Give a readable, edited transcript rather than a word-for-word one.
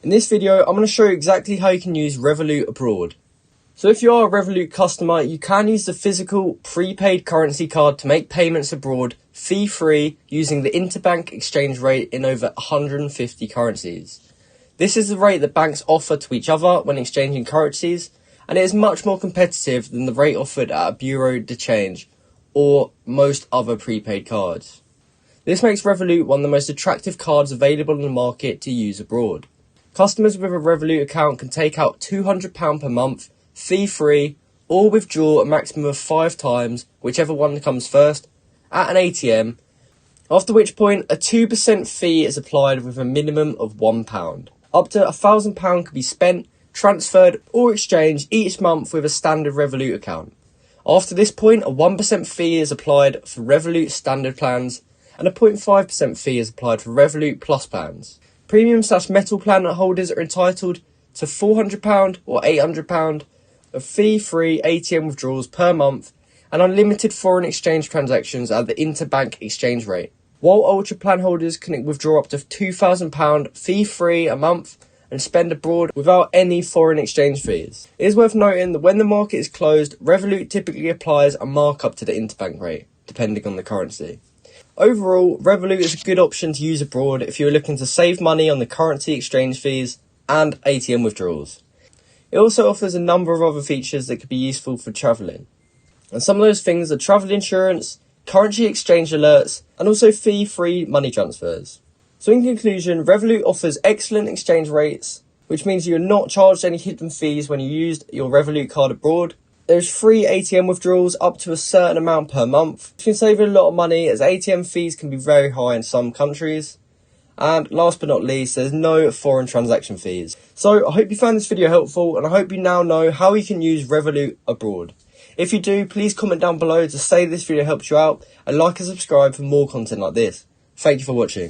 In this video, I'm going to show you exactly how you can use Revolut Abroad. So if you are a Revolut customer, you can use the physical prepaid currency card to make payments abroad fee-free using the interbank exchange rate in over 150 currencies. This is the rate that banks offer to each other when exchanging currencies, and it is much more competitive than the rate offered at a bureau de change or most other prepaid cards. This makes Revolut one of the most attractive cards available in the market to use abroad. Customers with a Revolut account can take out £200 per month fee-free or withdraw a maximum of 5 times, whichever one comes first, at an ATM, after which point a 2% fee is applied with a minimum of £1. Up to £1,000 can be spent, transferred or exchanged each month with a standard Revolut account. After this point, a 1% fee is applied for Revolut standard plans and a 0.5% fee is applied for Revolut Plus plans. Premium/metal plan holders are entitled to £400 or £800 of fee-free ATM withdrawals per month and unlimited foreign exchange transactions at the interbank exchange rate. While Ultra plan holders can withdraw up to £2,000 fee-free a month and spend abroad without any foreign exchange fees. It is worth noting that when the market is closed, Revolut typically applies a markup to the interbank rate, depending on the currency. Overall, Revolut is a good option to use abroad if you're looking to save money on the currency exchange fees and ATM withdrawals. It also offers a number of other features that could be useful for travelling. And some of those things are travel insurance, currency exchange alerts, and also fee-free money transfers. So in conclusion, Revolut offers excellent exchange rates, which means you're not charged any hidden fees when you used your Revolut card abroad. There's free ATM withdrawals up to a certain amount per month, which can save you a lot of money as ATM fees can be very high in some countries. And last but not least, there's no foreign transaction fees. So I hope you found this video helpful and I hope you now know how you can use Revolut abroad. If you do, please comment down below to say this video helps you out and like and subscribe for more content like this. Thank you for watching.